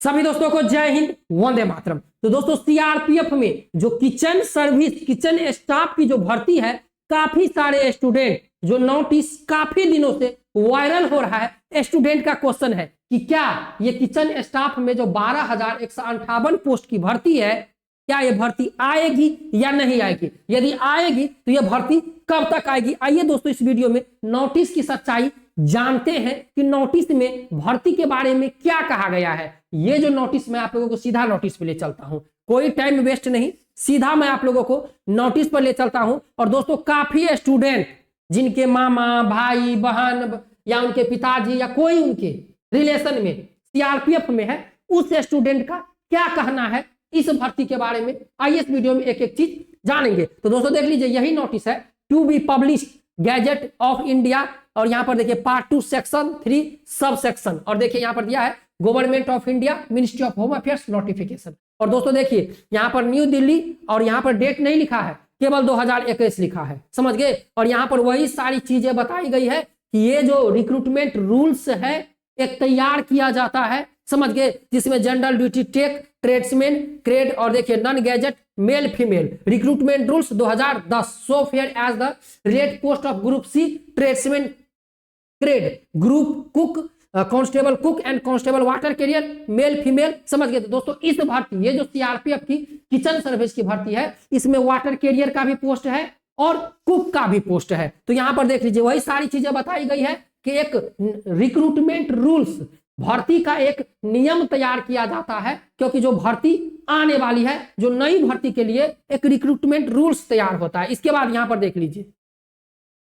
सभी दोस्तों को जय हिंद, वंदे मातरम। तो दोस्तों सीआरपीएफ में जो किचन सर्विस किचन स्टाफ की जो भर्ती है, काफी सारे स्टूडेंट जो नोटिस काफी दिनों से वायरल हो रहा है। स्टूडेंट का क्वेश्चन है कि क्या ये किचन स्टाफ में जो 12,158 पोस्ट की भर्ती है, क्या ये भर्ती आएगी या नहीं आएगी? यदि आएगी तो ये भर्ती कब तक आएगी? आइए दोस्तों इस वीडियो में नोटिस की सच्चाई जानते हैं कि नोटिस में भर्ती के बारे में क्या कहा गया है। ये जो नोटिस मैं आप लोगों को सीधा नोटिस पे ले चलता हूं, कोई टाइम वेस्ट नहीं, सीधा मैं आप लोगों को नोटिस पर ले चलता हूं। और दोस्तों काफी स्टूडेंट जिनके मामा भाई बहन या उनके पिताजी या कोई उनके रिलेशन में सीआरपीएफ में है, उस स्टूडेंट का क्या कहना है इस भर्ती के बारे में, आइए इस वीडियो में एक एक चीज जानेंगे। तो दोस्तों देख लीजिए, यही नोटिस है, to be publish gazette of India, और यहां पर देखिए पार्ट 2 सेक्शन 3 सब सेक्शन, और देखिए यहां पर दिया है government of India ministry of home affairs notification. और दोस्तों देखिए यहां पर न्यू दिल्ली, और यहां पर डेट नहीं लिखा है, केवल 2021 लिखा है, समझ गए। और यहां पर वही सारी चीजें बताई गई है कि ये जो रिक्रूटमेंट रूल्स है एक तैयार किया जाता है, समझ गए, जिसमें general duty tech tradesman grade, और देखिए non gazette male female recruitment rules 2010 so far as the rate post of group C tradesman grade group cook constable cook and constable water carrier male female, समझ गए। तो दोस्तों इस भर्ती, ये जो सीआरपीएफ की किचन सर्विस की भर्ती है, इसमें वाटर कैरियर का भी पोस्ट है और कुक का भी पोस्ट है। तो यहां पर देख लीजिए वही सारी चीजें बताई गई है कि एक रिक्रूटमेंट रूल्स, भर्ती का एक नियम तैयार किया जाता है, क्योंकि जो भर्ती आने वाली है, जो नई भर्ती के लिए एक रिक्रूटमेंट रूल्स तैयार होता है। इसके बाद यहां पर देख लीजिए,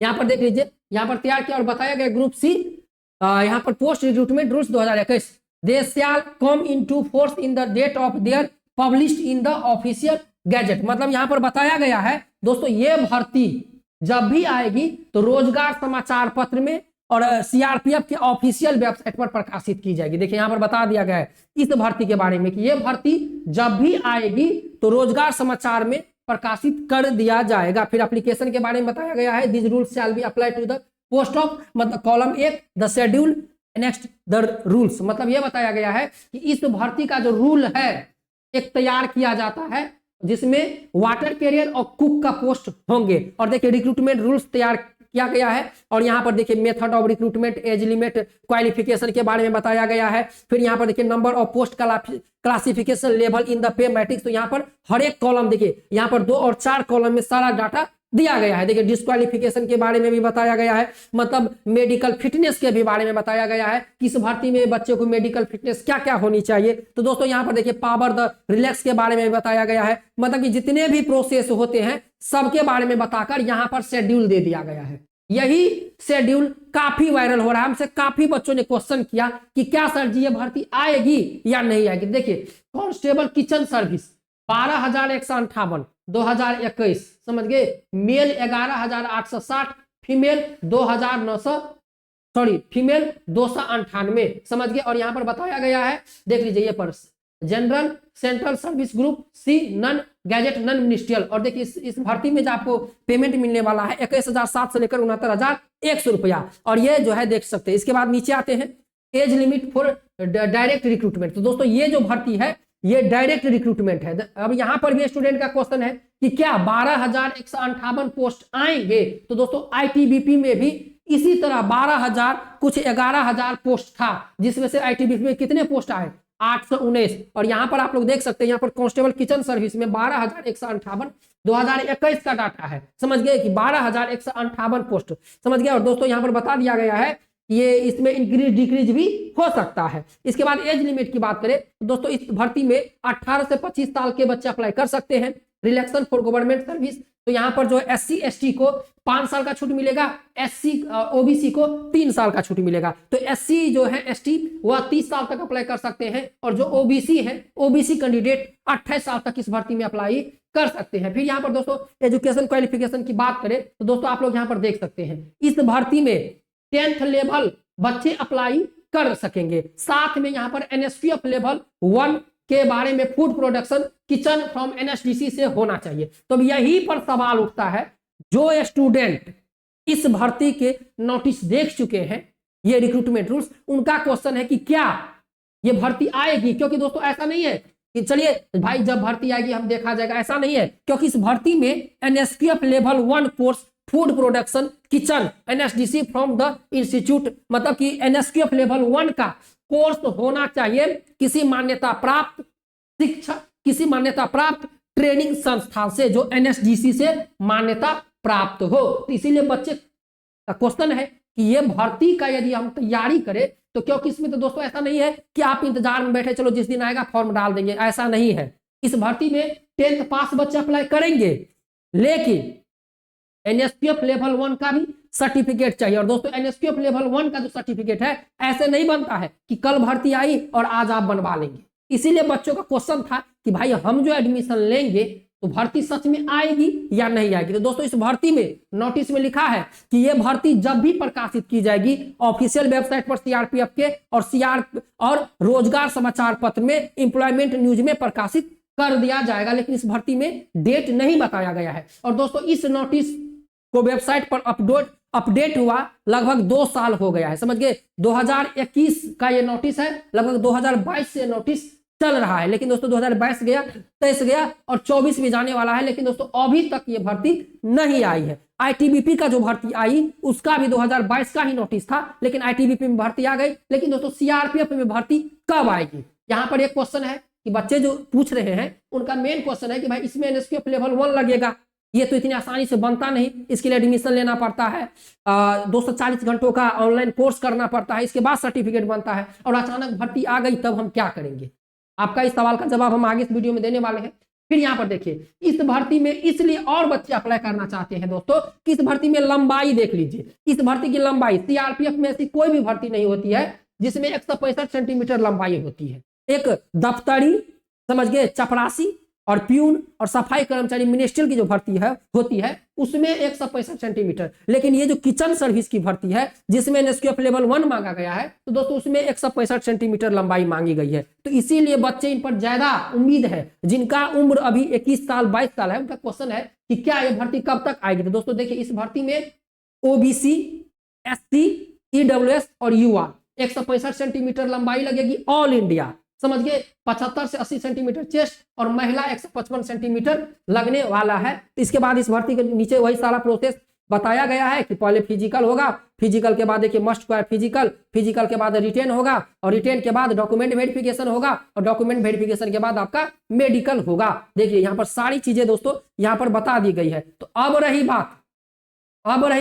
यहां पर देख लीजिए, यहां पर तैयार किया और बताया गया ग्रुप सी, यहां पर post recruitment rules 2021 they shall come into force in the date of their published in the official gazette. मतलब यहां पर बताया गया है दोस्तों, ये भर्ती जब भी आएगी तो रोजगार समाचार पत्र में और सीआरपीएफ के ऑफिशियल वेबसाइट पर प्रकाशित की जाएगी। देखिए यहां पर बता दिया गया है इस भर्ती के बारे में कि यह भर्ती जब भी आएगी तो रोजगार समाचार में प्रकाशित कर दिया जाएगा। फिर एप्लीकेशन के बारे में बताया गया है, this rule shall be apply to the post of, मतलब column 1 the schedule next the rules. मतलब यह बताया गया है कि इस भर्ती का जो रूल है एक तैयार किया जाता है, जिसमें वाटर कैरियर और कुक का पोस्ट होंगे। और देखिए रिक्रूटमेंट रूल्स तैयार किया गया है, और यहां पर देखिए method of recruitment, age limit, qualification के बारे में बताया गया है। फिर यहां पर देखिए number of post classification level in the pay matrix. तो यहां पर हर एक कॉलम देखिए, यहां पर 2 और 4 कॉलम में सारा डाटा दिया गया है। देखिए डिस्क्वालिफिकेशन के बारे में भी बताया गया है, मतलब मेडिकल फिटनेस के भी बारे में बताया गया है कि इस भर्ती में बच्चे को मेडिकल फिटनेस क्या क्या होनी चाहिए। तो दोस्तों यहां पर देखिए पावर द रिलैक्स के बारे में भी बताया गया है, मतलब कि जितने भी प्रोसेस होते हैं सबके बारे में बताकर यहां पर शेड्यूल दे दिया गया है। यही शेड्यूल काफी वायरल हो रहा है, हमसे काफी बच्चों ने क्वेश्चन किया कि क्या सर जी ये भर्ती आएगी या नहीं आएगी। देखिए कांस्टेबल किचन सर्विस 12,158 2021, समझ गए, मेल 11,860, फीमेल 298, समझ गए। और यहां पर बताया गया है, देख लीजिए ये पर general central service group C non gazette non ministerial. और देखिए इस भर्ती में जो आपको पेमेंट मिलने वाला है 21,700 से लेकर 69,100 रुपया, और ये जो है देख सकते हैं। इसके बाद नीचे आते हैं age limit for direct recruitment. तो दोस्तों ये जो भर्ती है ये डायरेक्ट रिक्रूटमेंट है। अब यहां पर भी स्टूडेंट का क्वेश्चन है कि क्या 12,158 पोस्ट आएंगे। तो दोस्तों आईटीबीपी में भी इसी तरह 12,000 कुछ 11,000 पोस्ट था, जिसमें से आईटीबीपी में कितने पोस्ट आए 819। और यहां पर आप लोग देख सकते हैं, यहां पर कांस्टेबल किचन सर्विस में 12,158 2021 का डाटा है, समझ गए कि 12,158 पोस्ट, समझ गए। और दोस्तों यहां पर बता दिया गया है ये इसमें इंक्रीज डिक्रीज भी हो सकता है। इसके बाद एज लिमिट की बात करें तो दोस्तों इस भर्ती में 18 से 25 साल के बच्चे अप्लाई कर सकते हैं। रिलैक्सेशन फॉर गवर्नमेंट सर्विस, तो यहाँ पर जो SC ST को 5 साल का छूट मिलेगा, SC OBC को 3 साल का छूट मिलेगा। तो SC जो है ST वह 30 साल तक अप्लाई कर सकते हैं, और जो OBC है OBC कैंडिडेट 28 साल तक इस भर्ती में अप्लाई कर सकते हैं। फिर यहाँ पर दोस्तों एजुकेशन क्वालिफिकेशन की बात करें तो दोस्तों आप लोग यहाँ पर देख सकते हैं इस भर्ती में 10th लेवल बच्चे अप्लाई कर सकेंगे। साथ में यहाँ पर NSPF लेवल 1 के बारे में food production kitchen from NSDC से होना चाहिए। तो यही पर सवाल उठता है, जो स्टूडेंट इस भर्ती के नोटिस देख चुके हैं, ये रिक्रूटमेंट रूल्स, उनका क्वेश्चन है कि क्या ये भर्ती आएगी, क्योंकि दोस्तों ऐसा नहीं है कि चलिए भाई जब भर्ती आएगी हम देखा जाएगा, ऐसा नहीं है, क्योंकि इस भर्ती में NSQF level 1 course food production kitchen NSDC from the institute, मतलब कि एनएसक्यूएफ लेवल 1 का कोर्स होना चाहिए किसी मान्यता प्राप्त शिक्षा, किसी मान्यता प्राप्त ट्रेनिंग संस्थान से जो एनएसडीसी से मान्यता प्राप्त हो। तो इसीलिए बच्चे का क्वेश्चन है कि ये भर्ती का यदि हम तैयारी करें तो, क्योंकि इसमें तो दोस्तों ऐसा नहीं है कि आप इंतजार में बैठे चलो जिस दिन आएगा फॉर्म डाल देंगे, ऐसा नहीं है। इस भर्ती में 10th पास बच्चे अप्लाई करेंगे, लेकिन एनएसक्यूएफ लेवल 1 का भी सर्टिफिकेट चाहिए। और दोस्तों एनएसक्यूएफ लेवल 1 का जो सर्टिफिकेट है ऐसे नहीं बनता है कि कल भर्ती आई और आज आप बनवा लेंगे। इसीलिए बच्चों का क्वेश्चन था कि भाई हम जो एडमिशन लेंगे तो भर्ती सच में आएगी या नहीं आएगी। तो दोस्तों इस भर्ती में नोटिस में लिखा है कि यह भर्ती जब भी प्रकाशित की जाएगी ऑफिशियल वेबसाइट पर सीआरपीएफ के और रोजगार समाचार पत्र में एम्प्लॉयमेंट न्यूज में प्रकाशित कर दिया जाएगा, लेकिन इस भर्ती में डेट नहीं बताया गया है। और दोस्तों इस नोटिस को वेबसाइट पर अपडेट हुआ लगभग 2 साल हो गया है, समझ गए। 2021 का ये नोटिस है, लगभग 2022 से नोटिस चल रहा है, लेकिन दोस्तों 2022 गया, 23 गया और 24 भी जाने वाला है, लेकिन दोस्तों अभी तक ये भर्ती नहीं आई है। आईटीबीपी का जो भर्ती आई उसका भी 2022 का ही नोटिस था, लेकिन आईटीबीपी में भर्ती आ गई, लेकिन दोस्तों सीआरपीएफ में भर्ती कब आएगी। यहाँ पर एक क्वेश्चन है कि बच्चे जो पूछ रहे हैं उनका मेन क्वेश्चन है कि भाई इसमें एनएसक्यूएफ लेवल 1 लगेगा, ये तो इतनी आसानी से बनता नहीं, इसके लिए एडमिशन लेना पड़ता है, 240 घंटों का ऑनलाइन कोर्स करना पड़ता है, इसके बाद सर्टिफिकेट बनता है, और अचानक भर्ती आ गई तब हम क्या करेंगे। आपका इस सवाल का जवाब हम आगे इस वीडियो में देने वाले हैं। फिर यहाँ पर देखिए इस भर्ती में इसलिए और बच्चे अप्लाई करना चाहते हैं दोस्तों कि इस भर्ती में लंबाई देख लीजिए, इस भर्ती की लंबाई सीआरपीएफ में ऐसी कोई भी भर्ती नहीं होती है जिसमें 165 सेंटीमीटर लंबाई होती है। एक दफ्तरी समझ गए चपरासी और प्यून और सफाई कर्मचारी मिनिस्ट्रियल की जो भर्ती है होती है उसमें 165 सेंटीमीटर, लेकिन ये जो किचन सर्विस की भर्ती है जिसमें एनएसक्यूएफ लेवल 1 मांगा गया है तो दोस्तों उसमें 165 सेंटीमीटर लंबाई मांगी गई है। तो इसीलिए बच्चे इन पर ज्यादा उम्मीद है, जिनका उम्र अभी 21 साल 22 साल है, उनका क्वेश्चन है कि क्या ये भर्ती कब तक आएगी। तो दोस्तों देखिए इस भर्ती में ओबीसी, एससी, ईडब्ल्यूएस और युवा 165 सेंटीमीटर लंबाई लगेगी ऑल इंडिया, समझ गए। 75 से 80 सेंटीमीटर चेस्ट और महिला 155 सेंटीमीटर लगने वाला है। तो इसके बाद इस भर्ती के नीचे वही सारा प्रोसेस बताया गया है कि पहले फिजिकल होगा, फिजिकल के बाद देखिए मस्ट क्वायर फिजिकल, फिजिकल के बाद रिटेन होगा और रिटेन के बाद डॉक्यूमेंट वेरिफिकेशन होगा और डॉक्यूमेंट वेरिफिकेशन के बाद आपका मेडिकल होगा। देखिए यहाँ पर सारी चीजें दोस्तों यहाँ पर बता दी गई है। तो अब रही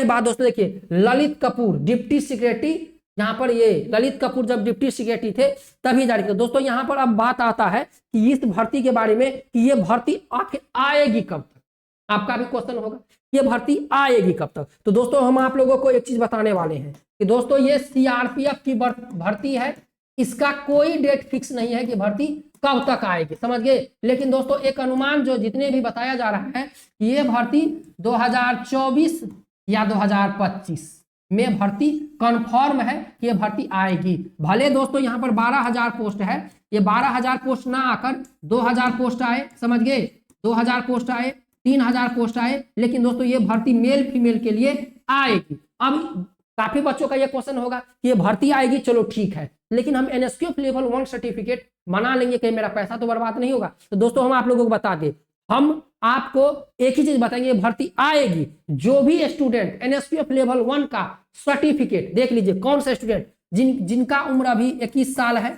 बात दोस्तों देखिए ललित कपूर डिप्टी सेक्रेटरी, यहाँ पर ये ललित कपूर जब डिप्टी सेक्रेटरी थे तभी जारी किया। दोस्तों यहाँ पर अब बात आता है कि इस भर्ती के बारे में कि ये भर्ती आखिर आएगी कब तक, आपका भी क्वेश्चन होगा ये भर्ती आएगी कब तक। तो दोस्तों हम आप लोगों को एक चीज बताने वाले हैं कि दोस्तों ये सीआरपीएफ की भर्ती है, इसका कोई डेट फिक्स नहीं है कि भर्ती कब तक आएगी, समझ गए। लेकिन दोस्तों एक अनुमान जो जितने भी बताया जा रहा है कि ये भर्ती 2024 या 2025 में भर्ती कंफर्म है कि ये भर्ती आएगी। भले दोस्तों यहाँ पर 12,000 पोस्ट है, ये 12,000 पोस्ट ना आकर 2,000 पोस्ट आए, समझ गए, 2,000 पोस्ट आए, 3,000 पोस्ट आए, लेकिन दोस्तों ये भर्ती मेल फीमेल के लिए आएगी। अब काफी बच्चों का ये क्वेश्चन होगा कि ये भर्ती आएगी, चलो ठीक है, लेकिन हम एनएसक्यूएफ लेवल 1 सर्टिफिकेट बना लेंगे, कहीं मेरा पैसा तो बर्बाद नहीं होगा। तो दोस्तों हम आप लोगों को बता दें, हम आपको एक ही चीज बताएंगे, भर्ती आएगी। जो भी स्टूडेंट एनएसक्यूएफ लेवल 1 का सर्टिफिकेट देख लीजिए, कौन सा स्टूडेंट जिनका उम्र अभी 21 साल है,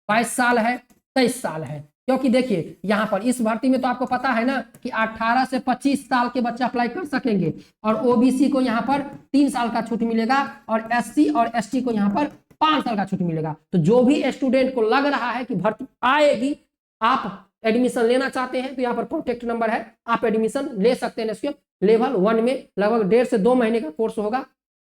22 साल है, 23 साल है, क्योंकि देखिए यहाँ पर इस भर्ती में तो आपको पता है ना कि 18 से 25 साल के बच्चे अप्लाई कर सकेंगे और ओबीसी को यहाँ पर 3 साल का छूट मिलेगा और एससी और एसटी को यहाँ पर 5 साल का छूट मिलेगा। तो जो भी स्टूडेंट को लग रहा है कि भर्ती आएगी, आप एडमिशन लेना चाहते हैं तो यहाँ पर कॉन्टेक्ट नंबर है, आप एडमिशन ले सकते हैं। एनएसक्यूएफ लेवल 1 में लगभग 1.5 से 2 महीने का कोर्स होगा,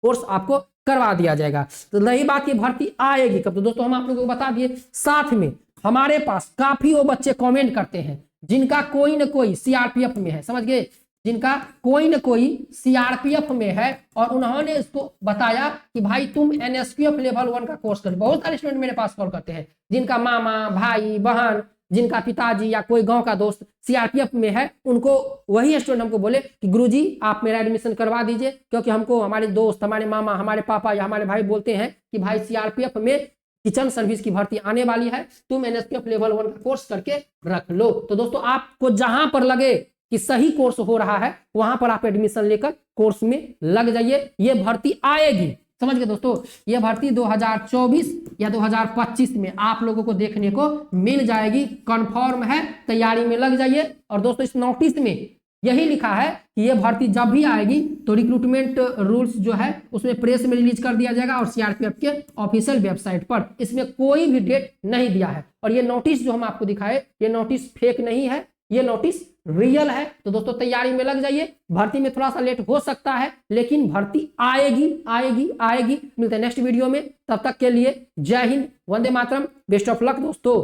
कोर्स आपको करवा दिया जाएगा। तो रही बात की भर्ती आएगी कब, तो दोस्तों हम आप लोगों को बता दिए। साथ में हमारे पास काफी वो बच्चे कमेंट करते हैं जिनका कोई न कोई सीआरपीएफ में है, समझ गए, जिनका कोई न कोई सीआरपीएफ में है और उन्होंने इसको बताया कि भाई तुम एनएसक्यूएफ लेवल 1 का कोर्स करो। बहुत सारे स्टूडेंट मेरे पास कॉल करते हैं जिनका मामा, भाई, बहन, जिनका पिताजी या कोई गांव का दोस्त सीआरपीएफ में है, उनको वही स्टूडेंट हमको बोले कि गुरुजी आप मेरा एडमिशन करवा दीजिए, क्योंकि हमको हमारे दोस्त, हमारे मामा, हमारे पापा या हमारे भाई बोलते हैं कि भाई सीआरपीएफ में किचन सर्विस की भर्ती आने वाली है, तुम एनएसपीएफ लेवल 1 का कोर्स करके रख लो। तो दोस्तों आपको जहां पर लगे कि सही कोर्स हो रहा है वहां पर आप एडमिशन लेकर कोर्स में लग जाइए, ये भर्ती आएगी। समझ गए दोस्तों, यह भर्ती 2024 या 2025 में आप लोगों को देखने को मिल जाएगी, कंफर्म है, तैयारी में लग जाइए। और दोस्तों इस नोटिस में यही लिखा है कि यह भर्ती जब भी आएगी तो रिक्रूटमेंट रूल्स जो है उसमें प्रेस में रिलीज कर दिया जाएगा और सीआरपीएफ के ऑफिशियल वेबसाइट पर। इसमें कोई भी डेट नहीं दिया है। और ये नोटिस जो हम आपको दिखाए, ये नोटिस फेक नहीं है, ये नोटिस रियल है। तो दोस्तों तैयारी में लग जाइए, भर्ती में थोड़ा सा लेट हो सकता है लेकिन भर्ती आएगी आएगी आएगी। मिलते हैं नेक्स्ट वीडियो में, तब तक के लिए जय Hind, Vande Mataram, best of luck दोस्तों।